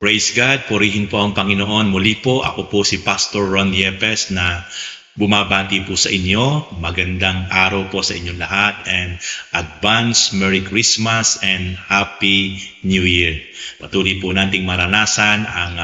Praise God, purihin po ang Panginoon. Muli po, ako po si Pastor Ron Yepes na bumabati po sa inyo. Magandang araw po sa inyong lahat and advance Merry Christmas and Happy New Year. Patuloy po nating maranasan ang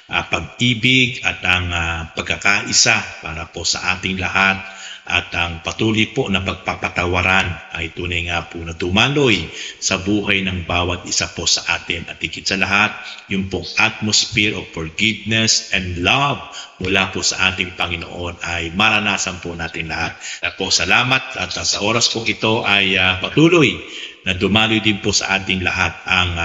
pag-ibig at ang pagkakaisa para po sa ating lahat. At ang patuloy po na pagpapatawaran ay tunay nga po na tumaloy sa buhay ng bawat isa po sa atin. At higit sa lahat, yung pong atmosphere of forgiveness and love mula po sa ating Panginoon ay maranasan po natin lahat. At po salamat at sa oras po ito ay patuloy na dumaloy din po sa ating lahat ang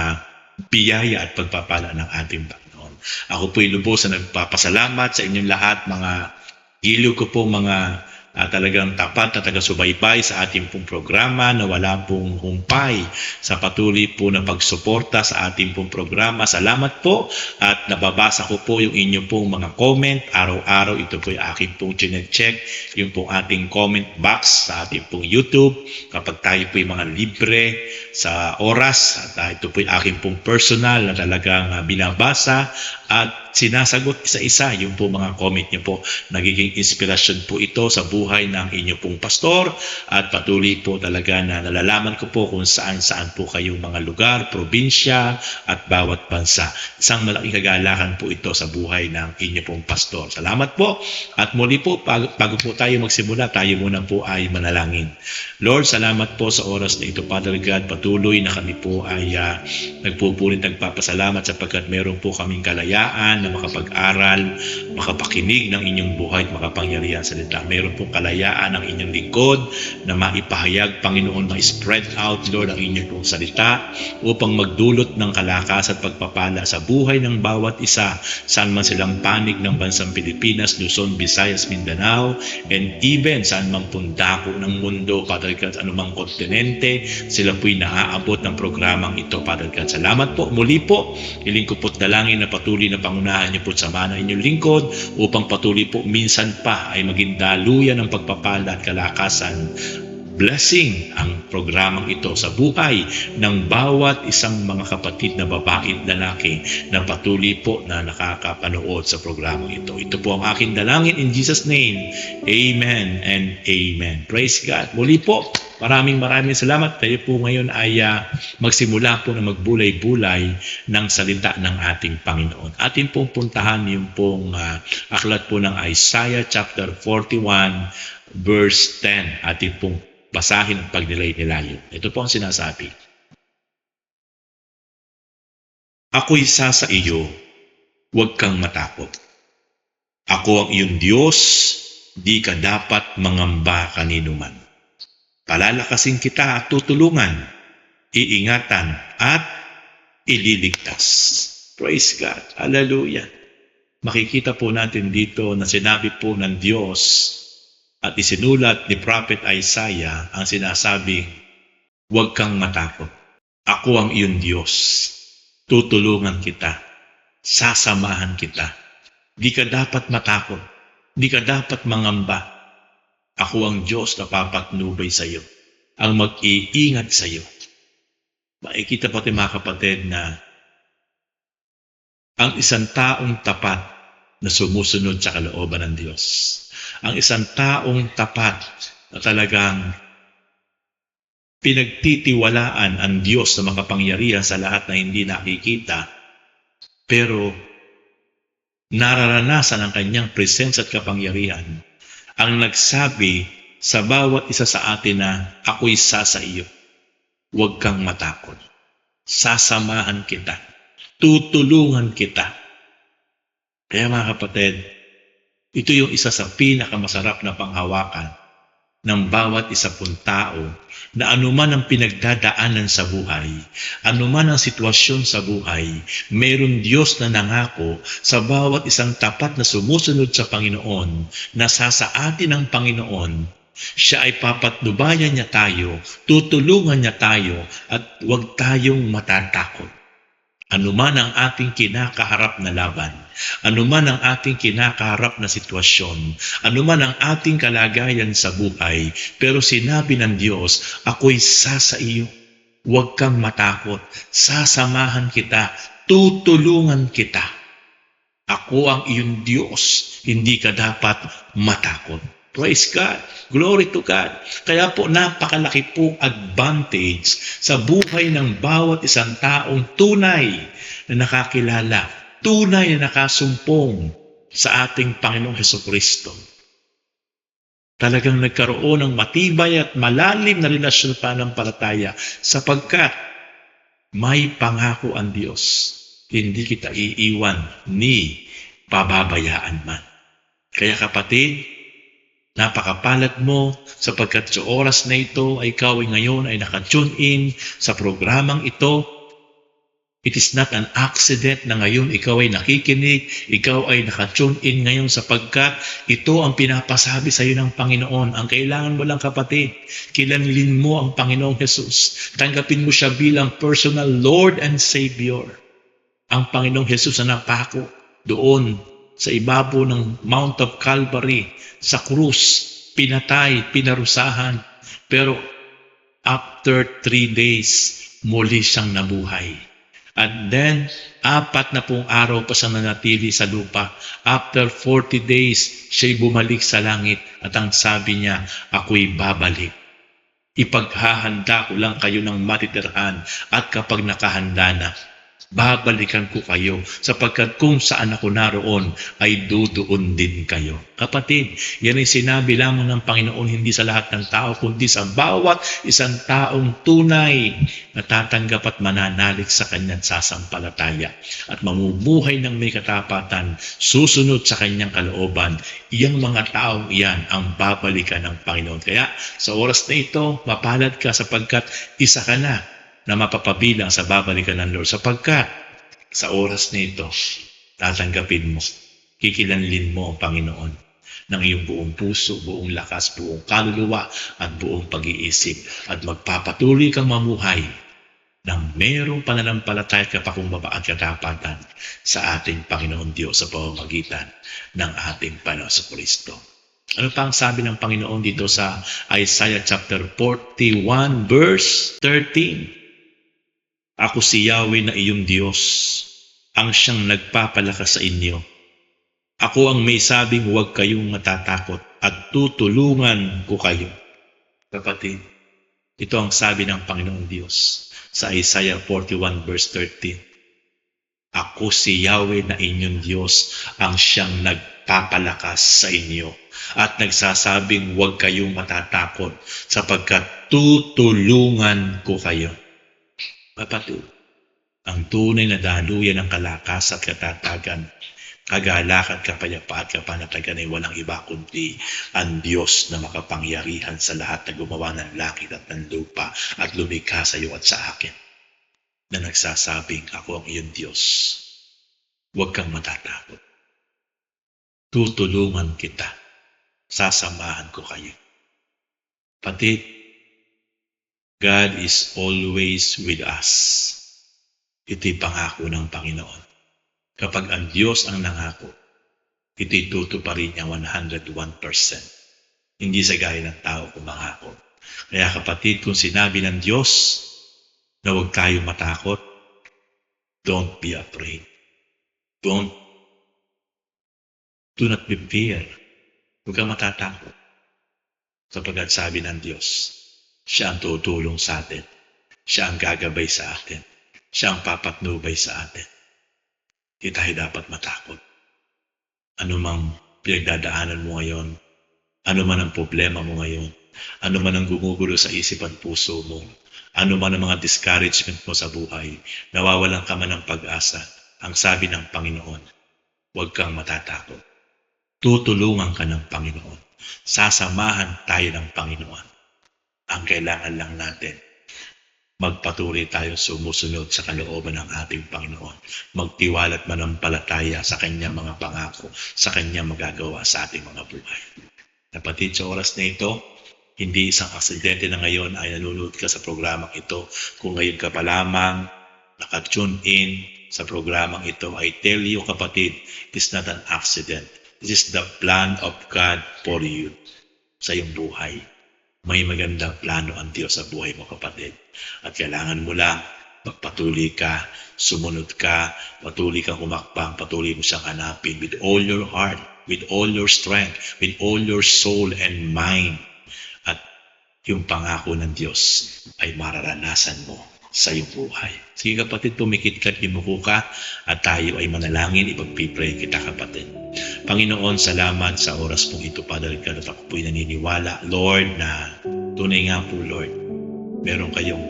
biyaya at pagpapala ng ating Panginoon. Ako po'y lubos na nagpapasalamat sa inyong lahat, mga giliw ko po, mga talagang tapat na taga-subaybay sa ating pong programa na wala pong humpay sa patuloy po na pagsuporta sa ating pong programa. Salamat po at nababasa ko po yung inyo pong mga comment. Araw-araw ito po yung aking pong check yung pong ating comment box sa ating pong YouTube. Kapag tayo po yung mga libre sa oras at ito po yung aking pong personal na talagang binabasa at sinasagot isa-isa yung po mga comment niyo po. Nagiging inspirasyon po ito sa buhay ng inyo pong pastor at patuloy po talaga na nalalaman ko po kung saan-saan po kayong mga lugar, probinsya at bawat bansa. Isang malaking kagalakan po ito sa buhay ng inyo pong pastor. Salamat po at muli po bago po tayo magsimula, tayo muna po ay manalangin. Lord, salamat po sa oras na ito, Father God. Patuloy na kami po ay nagpupulit nagpapasalamat sapagkat meron po kaming kalayaan na makapag-aral, makapakinig ng inyong buhay at makapangyarihan salita. Meron pong kalayaan ng inyong lingkod na maipahayag, Panginoon, ma-spread out, Lord, ang inyong pong salita upang magdulot ng kalakas at pagpapala sa buhay ng bawat isa, saan man silang panig ng bansang Pilipinas, Luzon, Visayas, Mindanao, and even saan man pundako ng mundo, Father God, anumang kontinente, sila po'y naaabot ng programang ito, Father God. Salamat po. Muli po, hiling ko po't dalangin na patuloy na pangunahan niyo po sa mana inyong lingkod upang patuloy po minsan pa ay maging daluyan ng pagpapala at kalakasan. Blessing ang programang ito sa buhay ng bawat isang mga kapatid na babae at lalaki na patuloy po na nakakapanood sa programang ito. Ito po ang aking dalangin in Jesus' name. Amen and amen. Praise God. Muli po, maraming salamat. Tayo po ngayon ay magsimula po na magbulay-bulay ng salita ng ating Panginoon. Ating pong puntahan yung pong aklat po ng Isaiah chapter 41 verse 10. Ating pong basahin at pagnilay-nilayo. Ito po ang sinasabi. Ako'y isa sa iyo, huwag kang matakot. Ako ang iyong Diyos, di ka dapat mangamba kaninuman. Palalakasin kita at tutulungan, iingatan at ililigtas. Praise God. Hallelujah. Makikita po natin dito na sinabi po ng Diyos at isinulat ni Prophet Isaiah ang sinasabing, huwag kang matakot. Ako ang iyong Diyos. Tutulungan kita. Sasamahan kita. Di ka dapat matakot. Di ka dapat mangamba. Ako ang Diyos na papatnubay sa iyo. Ang mag-iingat sa iyo. Makikita po mga kapatid na ang isang taong tapat na sumusunod sa kalooban ng Diyos. Ang isang taong tapat na talagang pinagtitiwalaan ang Diyos na makapangyarihan sa lahat na hindi nakikita, pero nararanasan ang kanyang presensya at kapangyarihan, ang nagsabi sa bawat isa sa atin na ako'y isa sa iyo. Huwag kang matakot. Sasamahan kita. Tutulungan kita. Kaya mga kapatid, ito yung isa sa pinakamasarap na panghawakan ng bawat isa pong tao na anuman ang pinagdadaanan sa buhay, anuman ang sitwasyon sa buhay, mayroong Diyos na nangako sa bawat isang tapat na sumusunod sa Panginoon na sasaatin ng Panginoon. Siya ay papatnubayan niya tayo, tutulungan niya tayo at huwag tayong matatakot. Anuman ang ating kinakaharap na laban, anuman ang ating kinakaharap na sitwasyon, anuman ang ating kalagayan sa buhay, pero sinabi ng Diyos, ako'y sa iyo. Huwag kang matakot, sasamahan kita, tutulungan kita. Ako ang iyong Diyos, hindi ka dapat matakot. Praise God. Glory to God. Kaya po napakalaki pong advantage sa buhay ng bawat isang taong tunay na nakakilala, tunay na nakasumpong sa ating Panginoong Hesukristo. Talagang nagkaroon ng matibay at malalim na relasyon pananampalataya sapagkat may pangako ang Diyos. Hindi kita iiwan ni pababayaan man. Kaya kapatid, napakapalad mo sapagkat sa oras na ito ay ikaw ay ngayon ay naka-tune in sa programang ito. It is not an accident na ngayon ikaw ay nakikinig, ikaw ay naka-tune in ngayon sapagkat ito ang pinapasabi sa iyo ng Panginoon. Ang kailangan mo lang kapatid, kilanlin mo ang Panginoong Jesus. Tanggapin mo siya bilang personal Lord and Savior. Ang Panginoong Jesus na napako doon sa ibabaw ng Mount of Calvary, sa krus, pinatay, pinarusahan. Pero after 3 days, muli siyang nabuhay. And then, 4 araw pa siyang nanatili sa lupa. After 40 days, siya'y bumalik sa langit at ang sabi niya, ako'y babalik. Ipaghahanda ko lang kayo ng matitirhan at kapag nakahanda na, babalikan ko kayo sapagkat kung saan ako naroon ay doon din kayo. Kapatid, yan ay sinabi lamang ng Panginoon hindi sa lahat ng tao kundi sa bawat isang taong tunay na tatanggap at mananalig sa kanyang sasampalataya at mamumuhay ng may katapatan, susunod sa kanyang kalooban. Iyang mga taong iyan ang babalikan ng Panginoon. Kaya sa oras na ito, mapalad ka sapagkat isa ka na mapapabilang sa babalikan ng Lord sapagkat sa oras na ito, tatanggapin mo, kikilanlin mo ang Panginoon ng iyong buong puso, buong lakas, buong kaluluwa at buong pag-iisip at magpapatuloy kang mamuhay ng mayroong pananampalataya at kapakumbaba at katapatan sa ating Panginoon Diyos sa pamamagitan ng ating Panginoon Kristo. Ano pa ang sabi ng Panginoon dito sa Isaiah chapter 41 verse 13? Ako si Yahweh na iyong Diyos, ang siyang nagpapalakas sa inyo. Ako ang may sabing huwag kayong matatakot at tutulungan ko kayo. Kapatid, ito ang sabi ng Panginoong Diyos sa Isaiah 41 verse 13. Ako si Yahweh na inyong Diyos, ang siyang nagpapalakas sa inyo at nagsasabing huwag kayong matatakot sapagkat tutulungan ko kayo. Kapatid, ang tunay na daluyan ng kalakas at katatagan, kagalakan, kapayapaan at kapanatagan ay walang iba kundi ang Diyos na makapangyarihan sa lahat na gumawa ng langit at ng lupa at lumikha sa iyo at sa akin, na nagsasabing ako ang iyong Diyos. Huwag kang matatakot. Tutulungan kita. Sasamahan ko kayo. Kapatid, God is always with us. Ito'y pangako ng Panginoon. Kapag ang Diyos ang nangako, ito'y tutuparin niya 101%. Hindi sa gaya ng tao kung mangako. Kaya kapatid, kung sinabi ng Diyos na huwag tayo matakot, don't be afraid. Do not be fear. Huwag kang matatakot. Sapagkat sabi ng Diyos, siya ang tutulong sa atin. Siya ang gagabay sa atin. Siya ang papatnubay sa atin. Hindi tayo dapat matakot. Ano mang pinagdadaanan mo ngayon, ano man ang problema mo ngayon, ano man ang gumugulo sa isip at puso mo, ano man ang mga discouragement mo sa buhay, nawawalan ka man ng pag-asa, ang sabi ng Panginoon, huwag kang matatakot. Tutulungan ka ng Panginoon. Sasamahan tayo ng Panginoon. Ang kailangan lang natin, magpatuloy tayo sumusunod sa kalooban ng ating Panginoon. Magtiwala at manampalataya sa Kanyang mga pangako, sa Kanyang magagawa sa ating mga buhay. Kapatid, sa oras na ito, hindi isang aksidente na ngayon ay nanonood ka sa programang ito. Kung ngayon ka pa lamang naka-tune in sa programang ito, I tell you kapatid, it's not an accident. This is the plan of God for you sa iyong buhay. May magandang plano ang Diyos sa buhay mo, kapatid. At kailangan mo lang magpatuloy ka, sumunod ka, patuloy kang humakbang, patuloy mo siyang hanapin with all your heart, with all your strength, with all your soul and mind. At yung pangako ng Diyos ay mararanasan mo sa iyong buhay. Sige kapatid, pumikit ka, imuko ka, at tayo ay manalangin, ipagpipray kita kapatid. Panginoon, salamat sa oras pong ito, Father God, at ako po'y naniniwala, Lord, na tunay nga po, Lord, meron kayong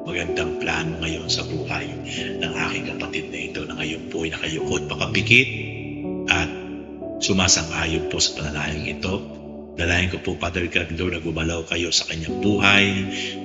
magandang plano ngayon sa buhay ng aking kapatid na ito, na ngayon po ay nakayukod, pakapikit, at sumasang-ayon po sa panalangin ito. Dalayan ko po, Father God, Lord, na gumalaw kayo sa kanyang buhay,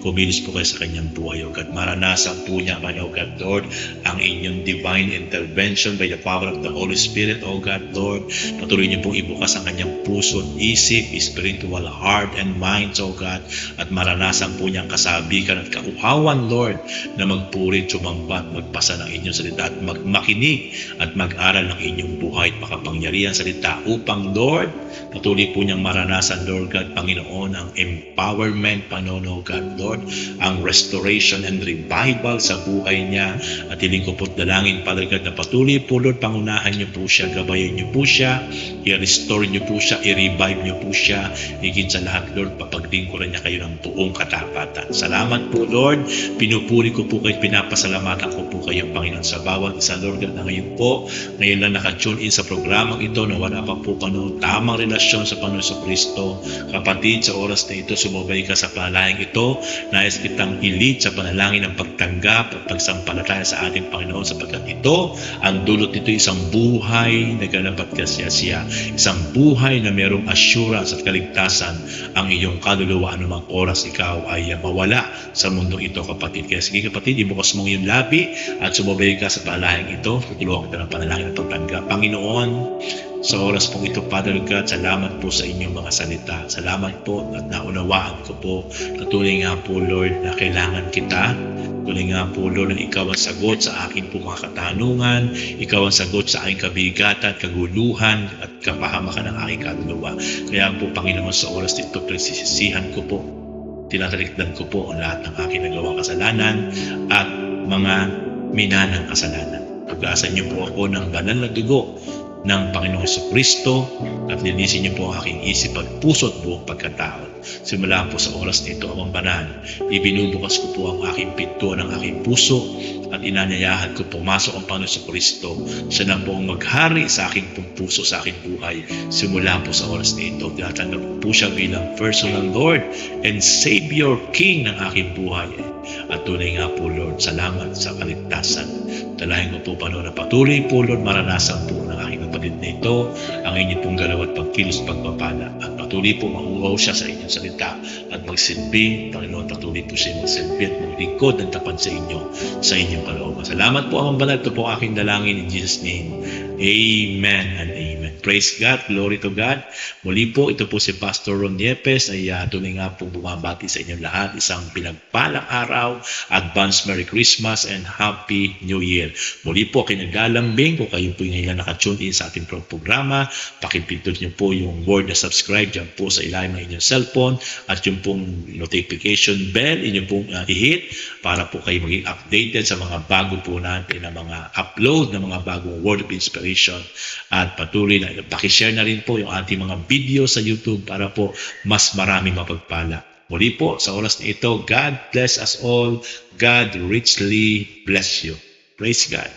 kumilos po kayo sa kanyang buhay, O God. Maranasan po niya, O God, Lord, ang inyong divine intervention by the power of the Holy Spirit, O God, Lord. Patuloy niyo pong ibukas ang kanyang puso, isip, spiritual heart and minds, O God. At maranasan po niya ang kasabikan at kauhawan, Lord, na magpuri, sumamba, magpasa ng inyong salita at makinig at mag-aral ng inyong buhay at makapangyarihan salita upang, Lord, patuloy po niyang maranasan, Lord God, Panginoon, ang empowerment, Panginoon, God, Lord, ang restoration and revival sa buhay niya. At hiling ko po dalangin, Father God, na patuloy po, Lord, pangunahan niyo po siya, gabayan niyo po siya, i-restore niyo po siya, i-revive niyo po siya. Higit sa lahat, Lord, papaglingkuran niya kayo ng buong katapatan. Salamat po, Lord. Pinupuri ko po kayo, pinapasalamatan ko po kayo, Panginoon, sa bawat isa, Lord God, na ngayon po, ngayon lang nakatune in sa programang ito na wala pa po, Panginoon, tamang relasyon sa Panginoon sa Kristo. Kapatid, sa oras na ito, sumubay ka sa panalangin ito. Nais kitang ilid sa panalangin ng pagtanggap at pagsampalataya sa ating Panginoon, sapagkat ito, ang dulot nito, isang buhay na ganap at kasiyasiya. Isang buhay na mayroong assurance at kaligtasan ang iyong kaluluwa anumang oras ikaw ay mawala sa mundong ito, kapatid. Kaya sige kapatid, ibukas mong iyong labi at sumubay ka sa panalangin ito. Tutulungan kita ng panalangin ng pagtanggap. Panginoon, sa oras pong ito, Father God, salamat po sa inyong mga salita. Salamat po at naunawaan ko po. Tunay nga po, Lord, na kailangan kita. Tunay nga po, Lord, na ikaw ang sagot sa aking po mga katanungan. Ikaw ang sagot sa aking kabigatan, kaguluhan at kapahamakan ng aking kaluluwa. Kaya po, Panginoon, sa oras nito, pinagsisisihan ko po. Tinatalikdan ko po ang lahat ng aking nagawang kasalanan at mga minanang kasalanan. Pag-aasan niyo po ako ng banal na dugo ng Panginoong Jesucristo at linisin niyo po ang aking isip at puso at buong pagkatao. Simula po sa oras nito, Amang Banal, ibinubukas ko po ang aking pinto ng aking puso at inanyayahan ko pumasok ang Panginoong Jesucristo. Siya na po ang maghari sa aking puso, sa aking buhay. Simula po sa oras nito, tinatanggap ko po siya bilang personal Lord and Savior King ng aking buhay. At tunay nga po, Lord, salamat sa kaligtasan. Dalahin ko po, Panginoon, na patuloy po, Lord, maranasan po ng aking kapatid na ito ang inyong pong galaw at pagkilos pagpapala. At patuloy po maungaw siya sa inyong salita at magsilbi, Panginoon, patuloy po siya magsilbi at maglingkod ng tapat sa inyo, sa inyong kalooban. Salamat po, Amang Banal. Ito po aking dalangin in Jesus' name. Amen and amen. Praise God. Glory to God. Muli po, ito po si Pastor Ron Yepes ay tunay nga po bumabati sa inyong lahat. Isang pinagpalang araw, advance Merry Christmas and Happy New Year. Muli po, kinaglalambing kung kayo po ngayon nakatune in sa ating programa, pakipindot niyo po yung word na subscribe dyan po sa ilalim ng inyong cellphone at yung pong notification bell, inyong pong i-hit para po kayo maging updated sa mga bago po natin na mga upload ng mga bagong word of inspiration. At patuloy na pakishare na rin po yung ating mga video sa YouTube para po mas marami mapagpala. Muli po, sa oras na ito, God bless us all. God richly bless you. Praise God.